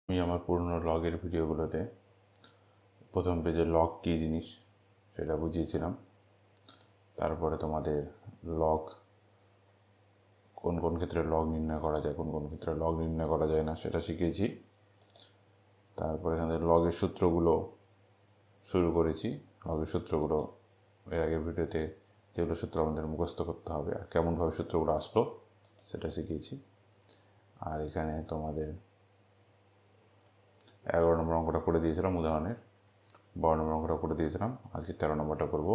আমি আমার পুরনো লগের ভিডিওগুলোতে প্রথম পেজে লগ কী জিনিস সেটা বুঝিয়েছিলাম। তারপরে তোমাদের লগ কোন কোন ক্ষেত্রে লগ নির্ণয় করা যায়, কোন কোন ক্ষেত্রে লগ নির্ণয় করা যায় না সেটা শিখিয়েছি। তারপরে এখানে লগের সূত্রগুলো শুরু করেছি। লগের সূত্রগুলো এর আগের ভিডিওতে যেগুলো সূত্র আমাদের মুখস্থ করতে হবে আর কেমনভাবে সূত্রগুলো আসলো সেটা শিখিয়েছি। আর এখানে তোমাদের 11 নম্বর অঙ্কটা করে দিয়েছিলাম উদাহরণের, 12 নম্বর অঙ্কটা করে দিয়েছিলাম। আজকে 13 নম্বরটা করব।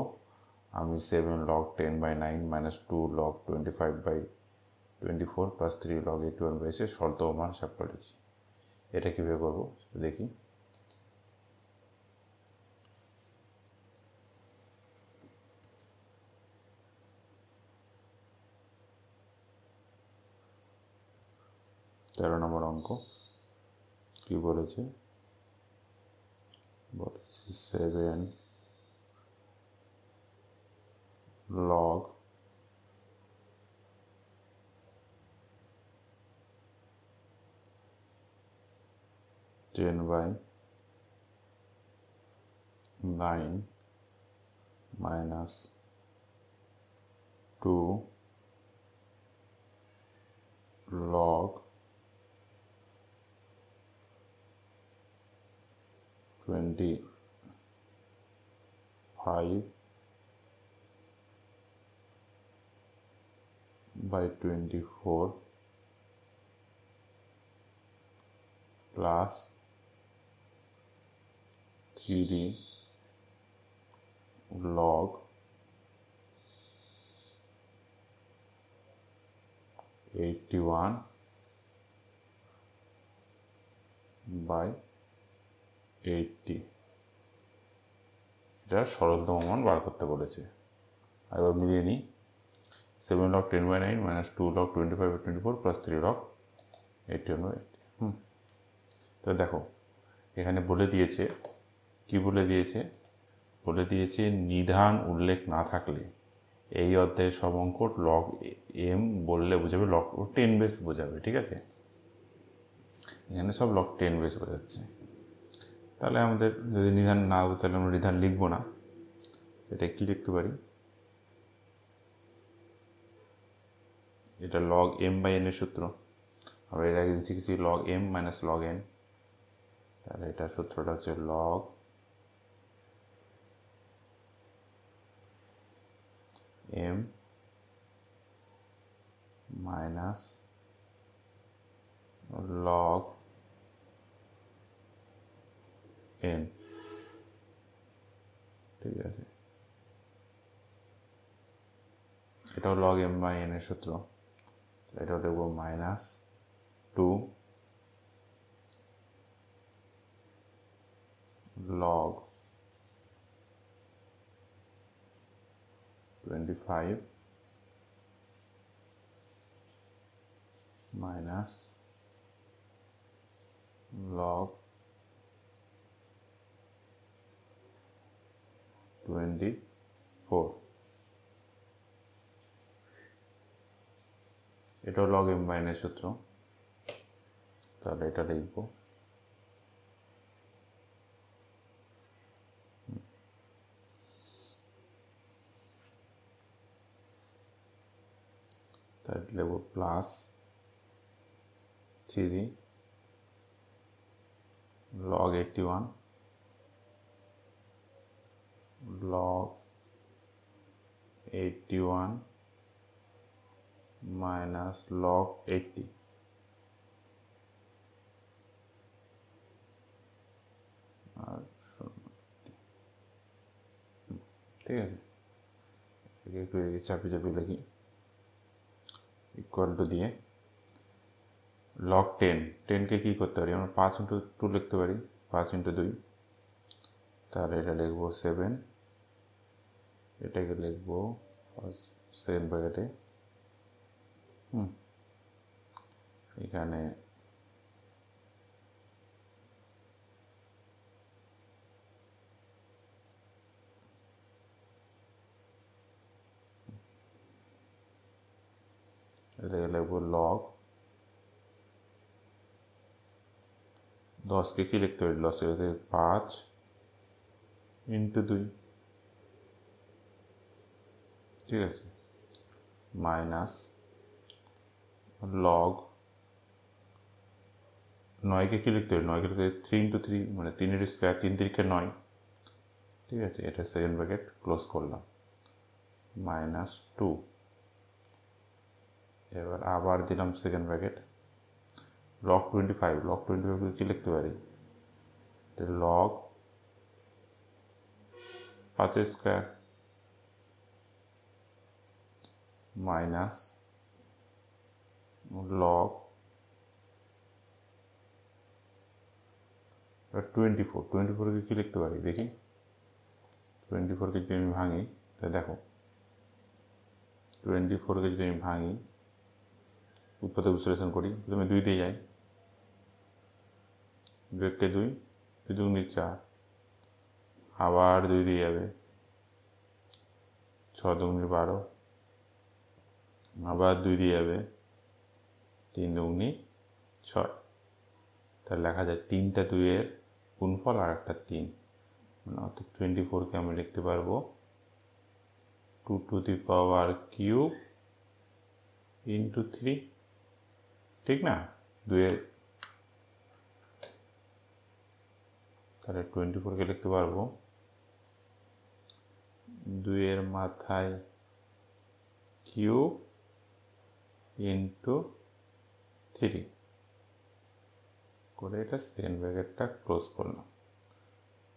আমি 7 log 10/9 minus 2 log 25/24 plus 3 log 81/6 শর্ত ও মান হিসাব করে লিখি। এটা কীভাবে করবো দেখি। তেরো নম্বর অঙ্ক কি বলেছে, 7 log 10/9 minus 2 log 25/24 plus 3 log 81/80। এটার সরলতম মান বার করতে বলেছে। আর এবার মিলিয়ে নিই। 7 log 10/9 minus 2 log 25/24 plus 3 log 81/80। তো দেখো এখানে বলে দিয়েছে, কি বলে দিয়েছে, বলে দিয়েছে নিধান উল্লেখ না থাকলে এই অধ্যায়ের সব অঙ্ক লগ এম বললে বোঝাবে, লগ 10 বেস বোঝাবে। ঠিক আছে, এখানে সব লগ 10 বেস বোঝাচ্ছে। তাহলে আমাদের যদি নিধান না হবে তাহলে আমরা নিধান লিখবো না। এটা কি লিখতে পারি, এটা লগ m/n এর সূত্র। আমরা এর আগে শিখেছি log m minus log n। তাহলে এটা সূত্রটা হচ্ছে log m minus log n। ঠিক আছে, এটাও লগ m/n এর সূত্র। এটাও দেখবো মাইনাস 2 log 25 minus log 24। এটাও লগ m/n এর সূত্র। তাহলে এটা লিখবো তাহলে লিখবো plus 3 log 81 log 81 minus log 80। আর ঠিক আছে, একটু চাপিয়ে চাপিয়ে লিখি। ইকুয়াল টু দিয়ে লগ 10কে কী করতে পারি আমরা, 5/2 লিখতে পারি, 5/2। তাহলে এটা লিখবো 7, এটাকে লিখবো 7 ব্র্যাকেটে, এখানে এটাকে লিখবো লগ 10কে কি লিখতে পারি, 10 5 ইন্টু 2, ঠিক আছে, মাইনাস লগ 9কে কি লিখতে পারি, 9কে লিখতে 3 ইন্টু 3 মানে 3 স্কোয়ার, 3 3 9, ঠিক আছে। এটা সেকেন্ড ব্র্যাকেট ক্লোজ করলাম, মাইনাস 2, এবার আবার দিলাম সেকেন্ড ব্র্যাকেট, লগ 25, লগ 25কে কি লিখতে পারি, তো লগ 5 স্কোয়ার মাইনাস লগ 24কে কি লিখতে পারি দেখি, 24কে যদি আমি ভাঙি তাহলে দেখো 24কে যদি আমি ভাঙি, উৎপাদক বিশ্লেষণ করি, প্রথমে 2 দিয়ে যাই, 2কে 2, 2 দুগুণে 4, আবার 2 দিয়ে যাবে, 6 দুগুণে 12, আবার 2 দিয়ে যাবে, 3 দুগুণে 6, তাহলে লেখা যায় 3টা 2-এর গুণফল আর একটা 3, মানে অর্থাৎ 24কে আমি লিখতে পারবো 2 to the power cube into 3, ঠিক না, 2-এর, তাহলে 24কে লিখতে পারবো 2-এর মাথায় কিউব ইন্টু 3 করে এটা সেকেন্ড ব্র্যাকেটটা ক্লোজ করলাম,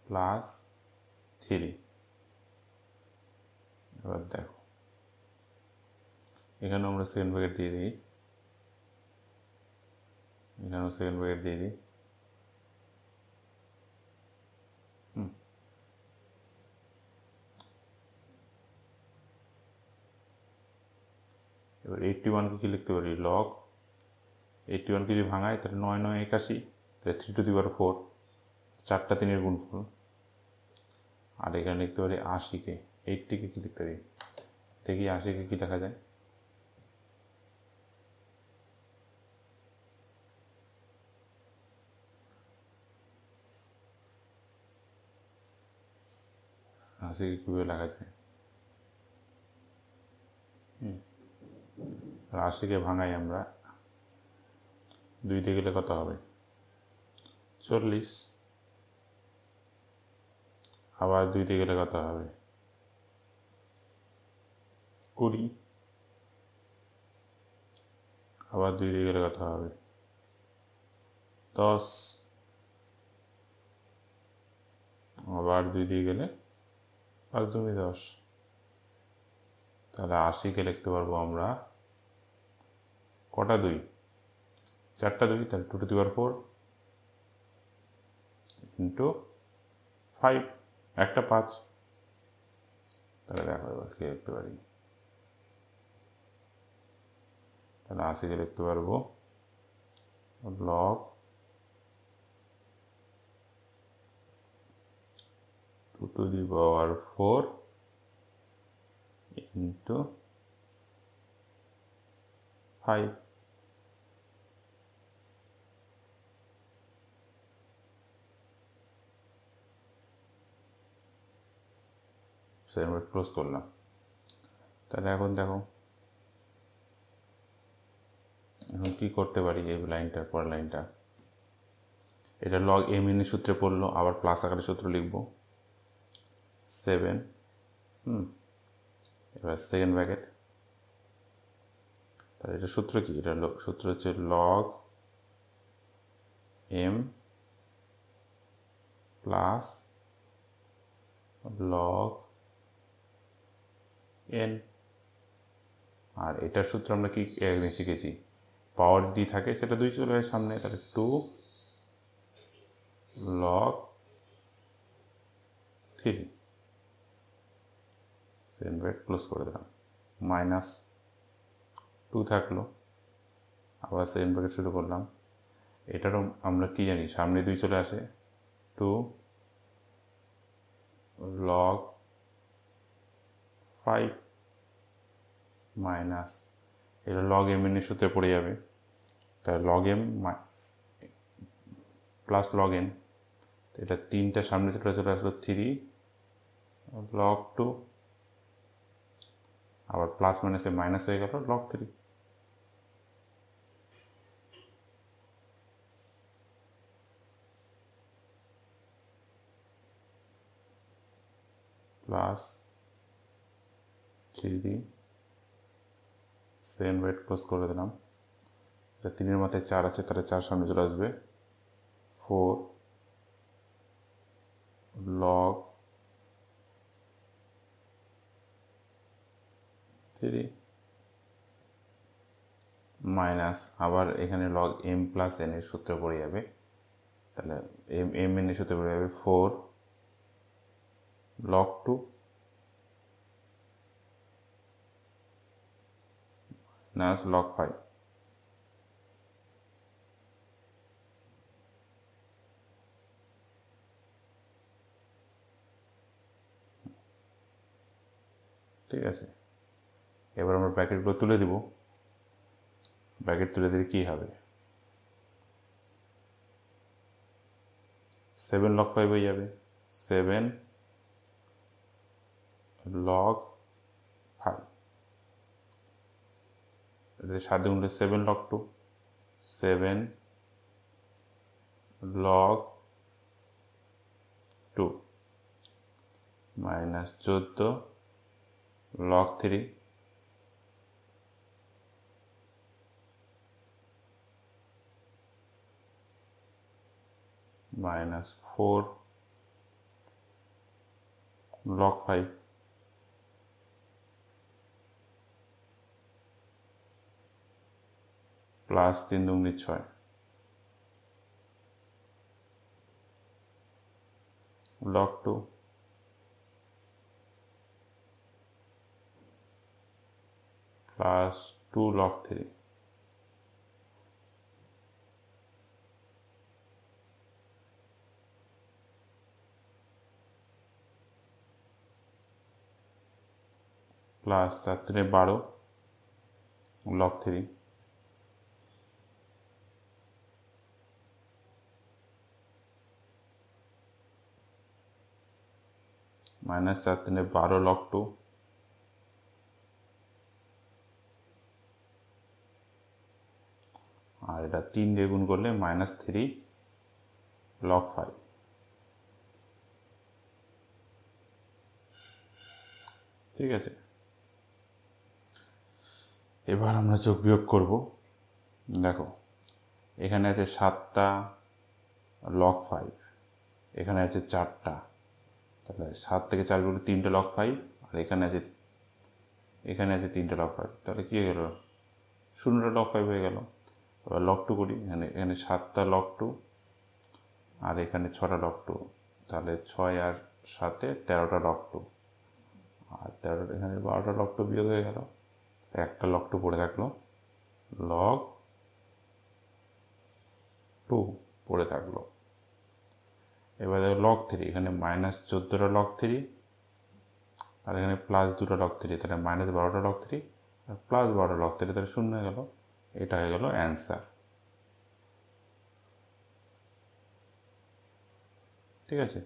প্লাস 3। এবার দেখো এখানেও আমরা সেকেন্ড ব্র্যাকেট দিয়ে দিই, এখানেও সেকেন্ড ব্র্যাকেট দিয়ে দিই, এবার 81কে কি লিখতে পারি, লগ 81কে যদি ভাঙায় তাহলে 9 9 81, তাহলে 3 টু দি পাওয়ার 4, 4টা 3-এর গুণফল, আর এখানে লিখতে পারি 80কে, 80কে কি লিখতে পারি দেখি, 80কে কি লেখা যায়, আশিকে কীভাবে লেখা যায়, 80কে ভাঙাই আমরা, 2 দিয়ে গেলে কত হবে 40, আবার 2 দিয়ে গেলে কত হবে 20, আবার 2 দিয়ে গেলে কত হবে 10, আবার 2 দিয়ে গেলে 5 2 10, তাহলে 80কে লিখতে পারবো আমরা কটা 2, 4টা 2, তাহলে 2 টু দি পাওয়ার 4 ইন্টু 5, একটা 5, তাহলে দেখো এবার কি লিখতে পারি, তাহলে 80কে লিখতে পারবো log 2 to the power 4 into 5, second bracket close করলাম। তাহলে এখন দেখো এখন কী করতে পারি, এই লাইনটার পর লাইনটা, এটা লগ এম এর সূত্রে পড়লো, আবার প্লাস আকারে সূত্র লিখব 7, এবার সেকেন্ড ব্র্যাকেট, তাহলে এটা সূত্র কি, এটা সূত্র হচ্ছে log M plus log N, আর এটার সূত্র আমরা কি শিখেছি, পাওয়ার যদি থাকে সেটা 2 চলে যায় সামনে, তাহলে 2 লগ 3, সেকেন্ড ব্র্যাকেট ক্লোজ করে দিলাম, মাইনাস 2 থাকলো, আবার সেকেন্ড ব্র্যাকেট শুরু করলাম, এটারও আমরা কি জানি সামনে 2 চলে আসে, 2 লগ 5 মাইনাস, এটা লগ এম এর সূত্রে পড়ে যাবে, তাহলে log M plus log N, তো এটা 3টা সামনে চলে আসলো 3 log 2, আবার প্লাস মাইনাসে মাইনাস হয়ে গেল log 3। Plus 3 second wait close করে দিলাম। এটা 3-এর মাথায় 4 আছে, তাহলে 4 সামনে চলে আসবে 4 log 3 মাইনাস আবার এখানে log m প্লাস n এর সূত্র পড়ে যাবে, তাহলে m n এর সূত্র পড়ে যাবে 4 log 2 মাইনাস log 5। ঠিক আছে, এবার আমরা ব্র্যাকেটগুলো তুলে দিব। ব্র্যাকেট তুলে দিলে কী হবে, 7 log 5 হয়ে যাবে, 7 log 5, এটা 7 গুণলে 7 log 2, 7 log 2 minus 14 log 3 minus 4 log 5 plus 3 দুগুণে 6 log 2 plus 2 log 3 plus 4 12 log 3 minus 4 12 log 2 আর এটা 3 দিয়ে গুণ করলে মাইনাস 3 log 5। ঠিক আছে, এবার আমরা যোগ বিয়োগ করব। দেখো এখানে আছে 7টা log 5, এখানে আছে 4টা, তাহলে 7 থেকে 4 বিয়োগ 3টে log 5, আর এখানে আছে 3টে log 5, তাহলে কী হয়ে গেল, 0টা log 5 হয়ে গেল। এবার log 2 করি, এখানে 7টা log 2 আর এখানে 6টা log 2, তাহলে 6 আর 7-এ 13টা log 2, আর 13 এখানে 12টা log 2 বিয়োগ হয়ে গেল, একটা log 2 পড়ে থাকলো, log 2 পড়ে থাকলো। এবার দেখো log 3, এখানে মাইনাস 14টা log 3 আর এখানে প্লাস 2টা log 3, তাহলে মাইনাস 12টা log 3 আর প্লাস 12টা log 3, তাহলে 0 হয়ে গেল। এটা হয়ে গেল অ্যান্সার। ঠিক আছে,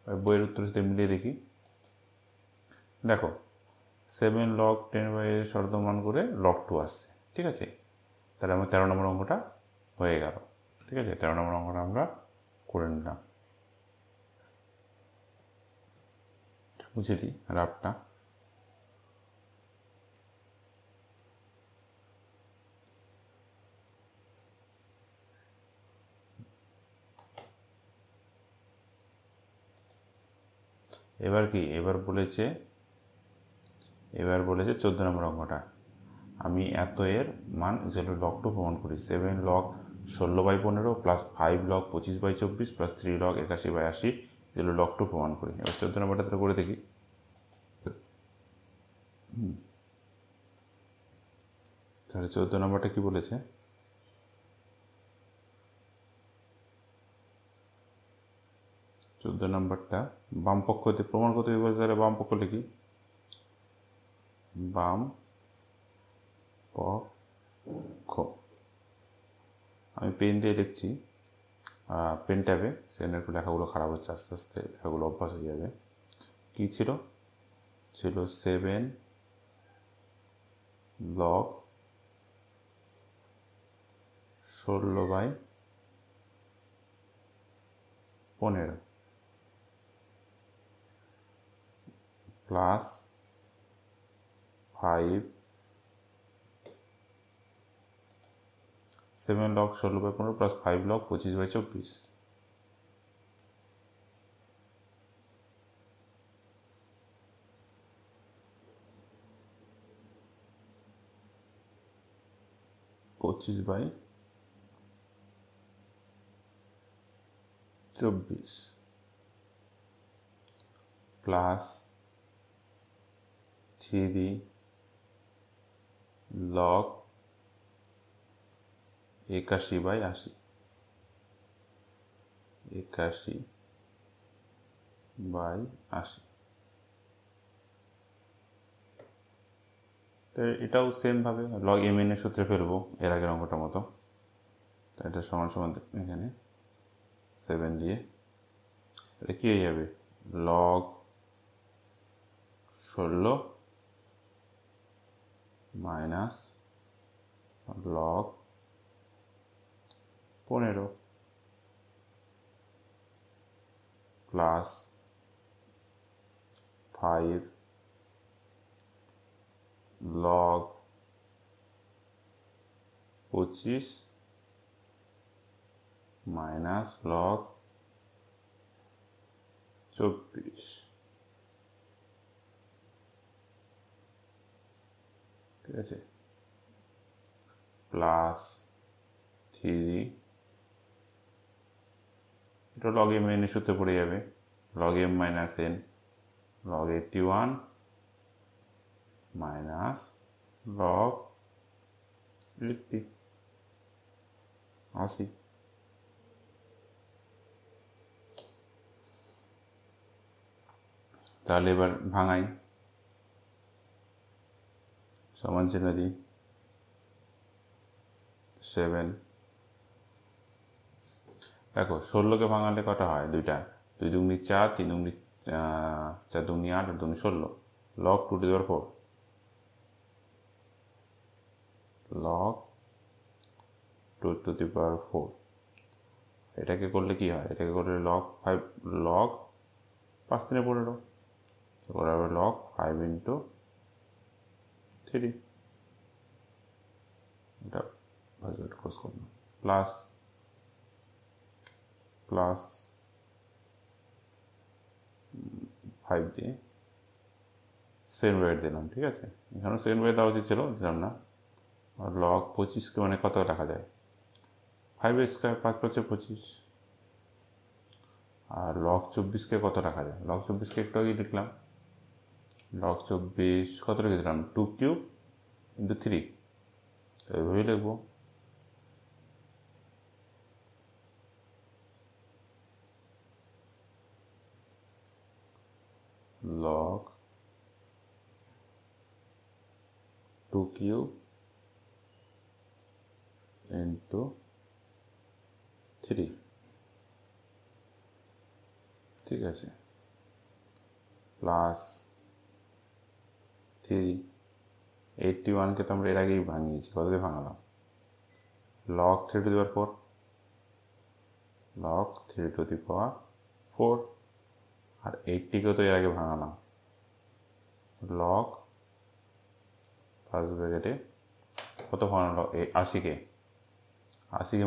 বইয়ের উত্তরের সাথে মিলিয়ে দেখি। দেখো 7 log 10/এর শর্ত মান করে log 2 আসছে। ঠিক আছে, তাহলে আমার 13 নম্বর অঙ্কটা হয়ে গেল। ঠিক আছে, 13 নম্বর অঙ্কটা আমরা করে নিলাম। মুছে দিই রাফটা। এবার কি, এবার বলেছে 14 নম্বর অঙ্কটা, আমি এত এর মান log 2 প্রমাণ করি। 7 log 16/15 plus 5 log 25/24 plus 3 log 81/80 log 2 প্রমাণ করি। এবার 14 নম্বরটা তাহলে করে দেখি। তাহলে 14 নম্বরটা কি বলেছে, নম্বরটা বাম পক্ষ হতে প্রমাণ করতে বলেছে, তাহলে বাম পক্ষ লিখি, বাম পক্ষ। আমি পেন দিয়ে লিখছি পেন ট্যাবে সেখানে একটু লেখাগুলো খারাপ হচ্ছে, আস্তে আস্তে লেখাগুলো অভ্যাস হয়ে যাবে। কী ছিল 7 log 16/15 plus 5 7 log 16/15 plus 5 log 25/24। পঁচিশ বাই 24 প্লাস 3 log 81/80 81/80। তো এটাও সেমভাবে লগ এম এর সূত্রে ফেলবো এর আগের অঙ্কটার মতো। তো এটা সমান সমান এখানে 7 দিয়ে এটা কী হয়ে যাবে log 16 minus log 15 plus 5 log 25 minus log 24। ঠিক আছে, প্লাস 3 এটা log m n এর সূত্রে পড়ে যাবে log m minus n log 81 minus log 80। তাহলে এবার ভাঙাই, সমান চিহ্ন দিই 7। দেখো 16কে ভাঙালে কটা হয় দুইটা, 2 দুগুনি 4, 3 দুগুনি 4 দুগুনি 8 আর 2 দুগুনি 16 log 2^4 log 2^4। এটাকে করলে কি হয়, এটাকে করলে log 5 log 5 3 15 করা হবে log 5 × 3। এটা ক্লোজ করলাম প্লাস 5 দিয়ে সেকেন্ড ব্র্যাকেট দিলাম। ঠিক আছে, এখানেও সেকেন্ড ব্র্যাকেট দেওয়া উচিত ছিল, দিলাম না। আর log 25কে মানে কত রাখা যায় 5 স্কোয়ার 5 × 25। আর log 24কে কত রাখা যায়, log 24কে একটু আগে লিখলাম log 24 কত রেখে দিলাম 2³ × 3। তো এইভাবেই লিখবো log 2³ × 3। ঠিক আছে, প্লাস 3 81কে তো আমরা এর আগেই ভাঙিয়েছি, কত দিয়ে ভাঙালাম log 3^4 log 3^4 আর 80কেও তো এর আগে ভাঙালাম log ফার্স্ট ব্র্যাকেটে কত ভাঙানো 80কে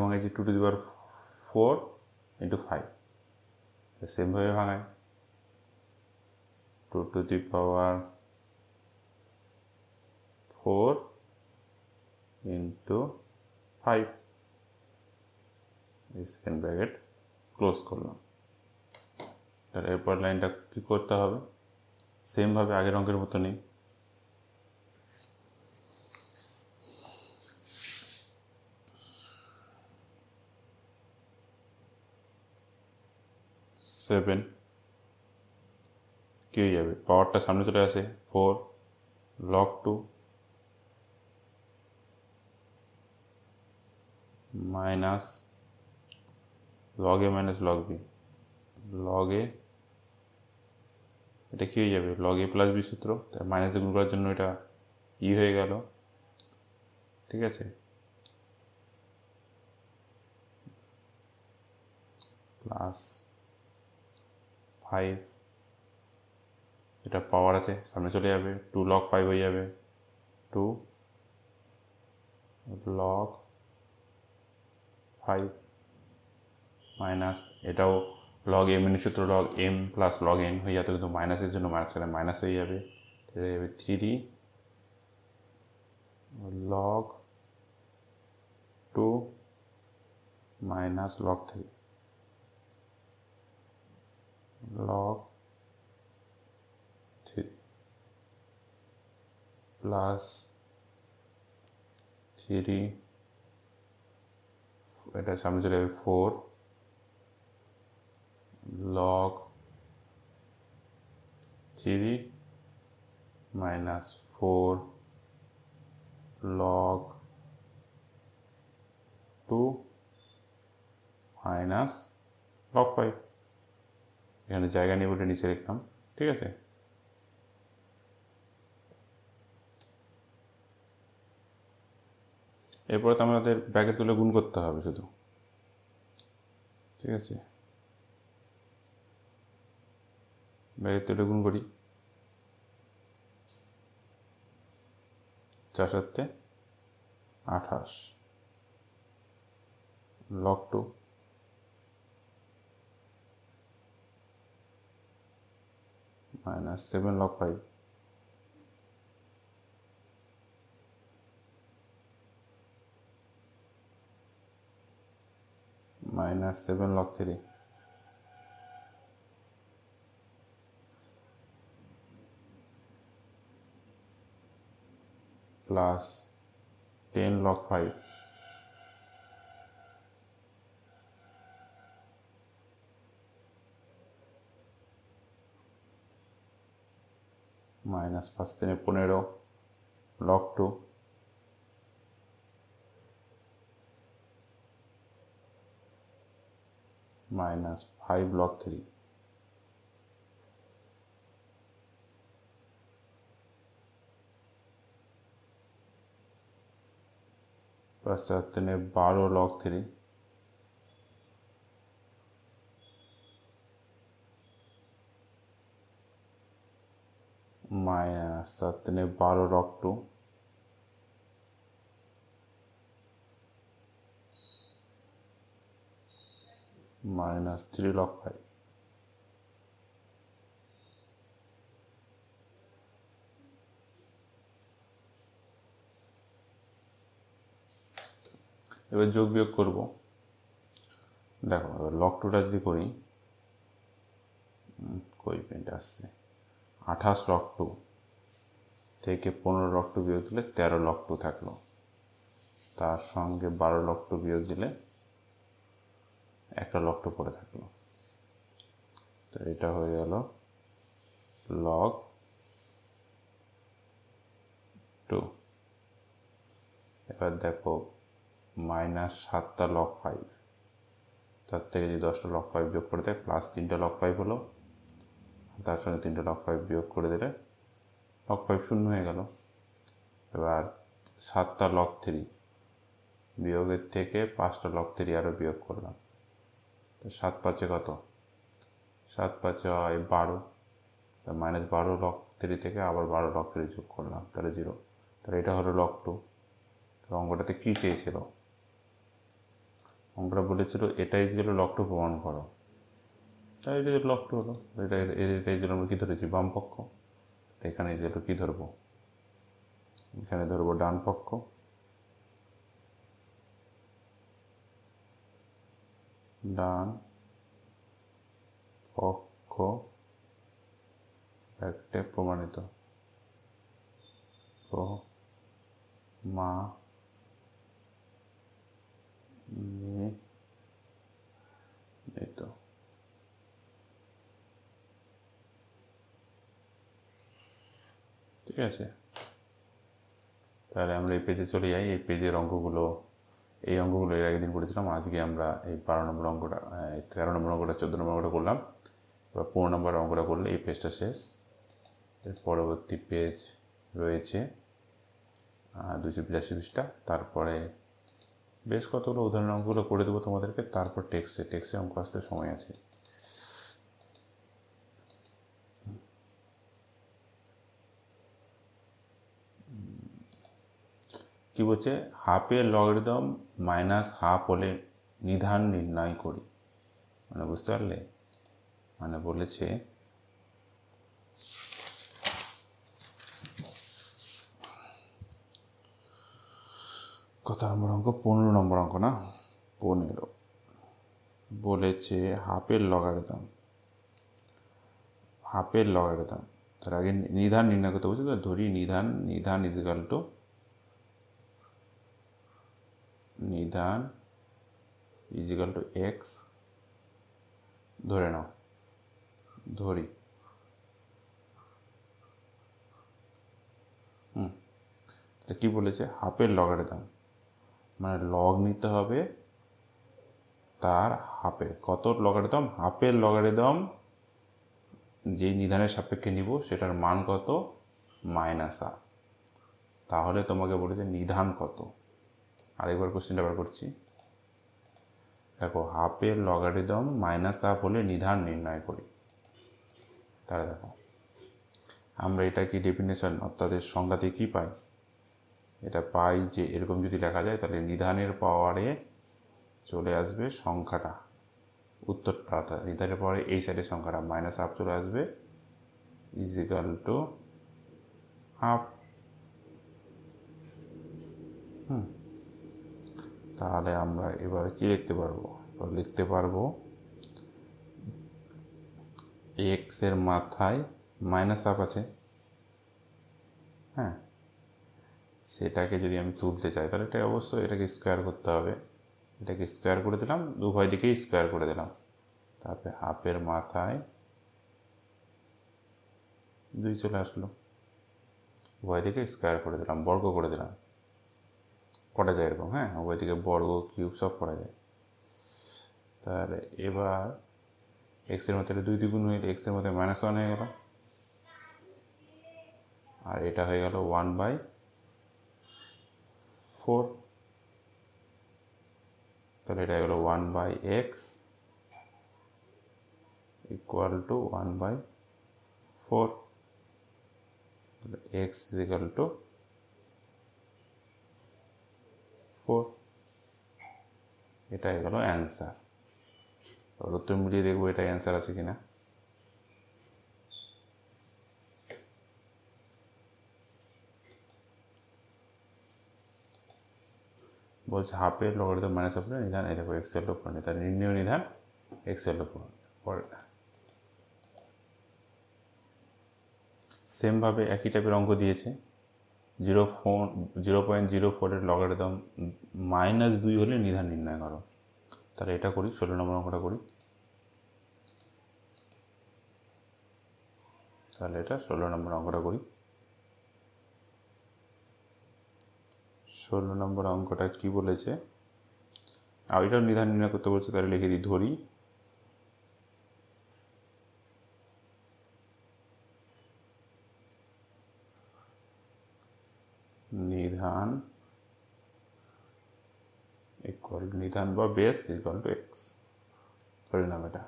ভাঙাইছি 2^4 × 5। সেমভাবে ভাঙায় 2^4 × 5 এই সেকেন্ড ব্র্যাকেট ক্লোজ করলাম। তাহলে এরপর লাইনটা কী করতে হবে, সেমভাবে আগের অঙ্কের মতনই সেভেন কী হয়ে যাবে, পাওয়ারটা সামনে চলে আসে 4 log 2 মাইনাস লগ এ মাইনাস লগ বি, লগ এ এটা কী হয়ে যাবে, লগ এ প্লাস বি সূত্র, তাই মাইনাস গুণ করার জন্য এটা ই হয়ে গেল, ঠিক আছে। প্লাস 5, এটা পাওয়ার আছে সামনে চলে যাবে, 2 log 5 হয়ে যাবে, 2 log 5 মাইনাস এটাও লগ এম এর সূত্র log M plus log N হয়ে যেত, কিন্তু মাইনাসের জন্য মাঝখানে মাইনাস হয়ে যাবে, হয়ে যাবে 3 log 2 minus log 3 log 3 plus 3, এটা সামনে চলে যাবে 4 log 3 minus 4 log 2 minus log 5, এখানে জায়গা নিয়ে বলে নিচে লিখলাম, ঠিক আছে। এরপরে তো আমাদের ব্র্যাকেট তুলে গুণ করতে হবে শুধু, ঠিক আছে। ব্র্যাকেট তুলে গুণ করি, 4 7 28 log 2 minus 7 log 5 minus 7 log 3 plus 10 log 5 minus 5 3 15 log 2 minus 5 log 3, plus 4 3 12 log 3 minus 7 3 12 log 2 minus 3 log 5, এবার যোগ বিয়োগ করব। দেখো এবার log 2টা যদি করি, কই পেনটা আসছে, 28 log 2 থেকে 15 log 2 বিয়োগ দিলে 13 log 2 থাকলো, তার সঙ্গে 12 log 2 বিয়োগ দিলে একটা log 2 পড়ে থাকলো, তো এটা হয়ে গেল log 2। এবার দেখো মাইনাস 7টা log 5, তার থেকে যদি 10টা log 5 যোগ করে দেয় প্লাস 3টা log 5 হলো, তার সঙ্গে 3টা log 5 বিয়োগ করে দিলে log 5 শূন্য হয়ে গেল। এবার 7টা log 3 বিয়োগের থেকে 5টা log 3 আরও বিয়োগ করলাম, তো 7 5 কত, 7 5 হয় 12, মাইনাস 12 log 3 থেকে আবার 12 log 3 যোগ করলাম, তাহলে 0, তাহলে এটা হলো log 2। অঙ্কটাতে কী চেয়েছিল, অঙ্কটা বলেছিল এটা ইজগেল log 2 প্রমাণ করো, তাই এটা log 2 হলো, এটা ইজগেল আমরা কী ধরেছি, বাম পক্ষ, এখানে ইজগেল কী ধরবো, এখানে ধরবো ডান পক্ষ, ডান পক্ষ ব্র্যাকেটে প্রমাণিত, প্রমাণিত। ঠিক আছে, তাহলে আমরা এই পেজে চলে যাই, এই পেজের অঙ্কগুলো এই অঙ্কগুলো এর আগের দিন করেছিলাম। আজকে আমরা এই 12 নম্বর অঙ্কটা, 13 নম্বর অঙ্কটা, 14 নম্বর অঙ্কটা করলাম। এবার 15 নম্বর অঙ্কটা করলে এই পেজটা শেষ। এর পরবর্তী পেজ রয়েছে 282 পৃষ্ঠা। তারপরে বেশ কতগুলো উদাহরণ অঙ্কগুলো করে দেবো তোমাদেরকে। তারপর টেক্সে অঙ্ক আসতে সময় আছে। কি বলছে, হাফের লগারিদম মাইনাস হাফ হলে নিধান নির্ণয় করি। মানে বুঝতে পারলে, মানে বলেছে কত নম্বর অঙ্ক, 15 নম্বর অঙ্ক না, 15 বলেছে হাফের লগারিদম তার আগে নিধান নির্ণয় করতে বলছে। তো ধরি নিধান ইজিক্যাল টু এক্স ধরে নাও, ধরি। কি বলেছে, হাফের লগারিদম মানে লগ নিতে হবে তার হাফের। কত লগারিদম? হাফের লগারিদম যেই নিধানের সাপেক্ষে নিব সেটার মান কত? Minus half. তাহলে তোমাকে বলেছে নিধান কত। আরেকবার কোশ্চেনটা বার করছি, দেখো হাফের লগারিদম মাইনাস হাফ হলে নিধান নির্ণয় করি। তাহলে দেখো আমরা এটা কি ডেফিনেশন অর্থাৎ এর সংজ্ঞাতে কী পাই? এটা পাই যে এরকম যদি লেখা যায় তাহলে নিধানের পাওয়ারে চলে আসবে সংখ্যাটা, উত্তরটা, অর্থাৎ নিধানের পাওয়ারে এই সাইডের সংখ্যাটা মাইনাস হাফ চলে আসবে ইজিক্যাল টু হাফ। তাহলে আমরা এবার কি লিখতে পারবো? লিখতে পারবো এক্সের মাথায় মাইনাস হাফ আছে, হ্যাঁ, সেটাকে যদি আমি তুলতে চাই তাহলে এটা অবশ্যই এটাকে স্কোয়ার করতে হবে। এটাকে স্কোয়ার করে দিলাম, উভয় দিকেই স্কোয়ার করে দিলাম। তারপরে হাফের মাথায় 2 চলে আসলো, উভয় দিকে স্কোয়ার করে দিলাম, বর্গ করে দিলাম। করা যায় এরকম, হ্যাঁ, উভয় দিকে বর্গ কিউব সব করা যায়। তাহলে এবার এক্সের মধ্যে 2 দ্বিগুণ হয়ে এক্সের মধ্যে -1 হয়ে গেল, আর এটা হয়ে গেল 1/4। তাহলে এটা গেল 1/x ইকুয়াল টু 1/4। তাহলে x ইকুয়াল টু 4। এটাই গেল অ্যান্সার। উত্তর মিলিয়ে দেখবো এটা অ্যান্সার আছে কিনা। বলছে হাফের লগারিদম মাইনাস হাফের নিধান, এই দেখো এক্সেল উপর নিধান, নির্ণয় নিধান এক্সেল উপর। সেমভাবে একই টাইপের অঙ্ক দিয়েছে, 0.04 লগারিদম -2 হলে নিধান নির্ণয় করো। তাহলে এটা করি, 16 নম্বর অঙ্কটা করি। তাহলে এটা 16 নম্বর অঙ্কটা করি। 16 নম্বর অঙ্কটা কি বলেছে, আর এটাও নিধান নির্ণয় করতে বলছে। তাহলে লিখে দিই, ধরি নিধান নিধান বা বেস ইকুয়াল টু এক্স। ধরে নাম এটা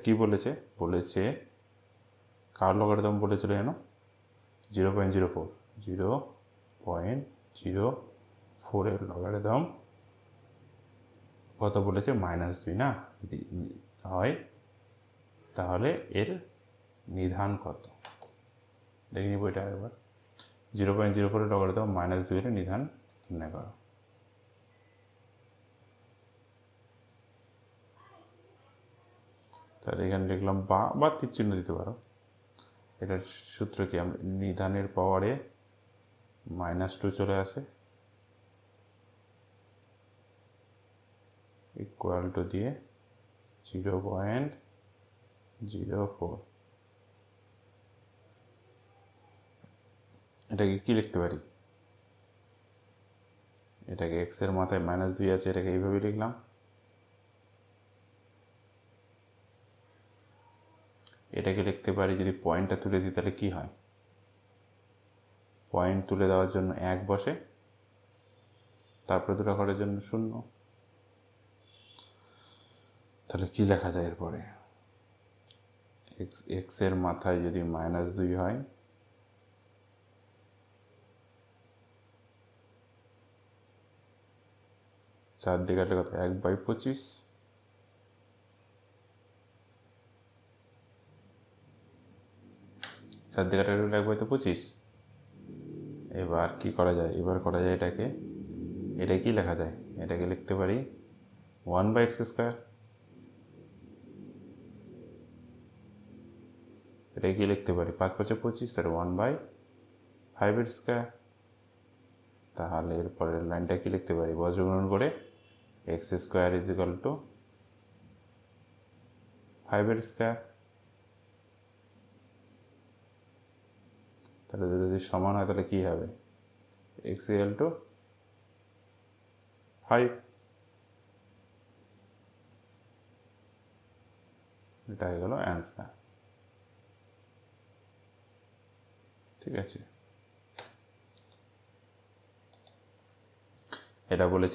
কি বলেছে, বলেছে কার লগারিদম বলেছিল যেন 0.04 এর লগারিদম কত বলেছে? -2 না? যদি হয় তাহলে এর নিধান কত দেখে নিব। এটা একবার 0.04 লগারিদম -2 এর নিধান নির্ণয় করো। তাহলে এখানে লিখলাম বা তীর চিহ্ন দিতে পারো। এটার সূত্র কি, আমরা নিধানের পাওয়ারে -2 চলে আসে ইকুয়াল টু দিয়ে 0.04। এটাকে কি লিখতে পারি? এটাকে এক্সের মাথায় -2 আছে, এটাকে এইভাবে লিখলাম। এটাকে লিখতে পারি, যদি পয়েন্টটা তুলে দিই তাহলে কি হয়, পয়েন্ট তুলে দেওয়ার জন্য 1 বসে, তারপরে দুটো ঘরের জন্য 0। তাহলে কি লেখা যায় এরপরে, এক্সের মাথায় যদি -2 হয়, চার দিকে কাটলে কত, 1/25, চার দিকে কাটলে 1/25। এবার কি করা যায়, এবার করা যায় এটাকে, এটা কি লেখা যায়, এটাকে লিখতে পারি 1/x²। এটা কি লিখতে পারি, 5×5 = 25, তাহলে 1/5² তাহলে এরপরের লাইনটা কি লিখতে পারি, বজ্রগুণন করে x² = 5² তাহলে যদি সমান হয় তাহলে কি হবে, x = 5। এটা হয়ে গেল অ্যান্সার। ঠিক আছে, এটা বলেছি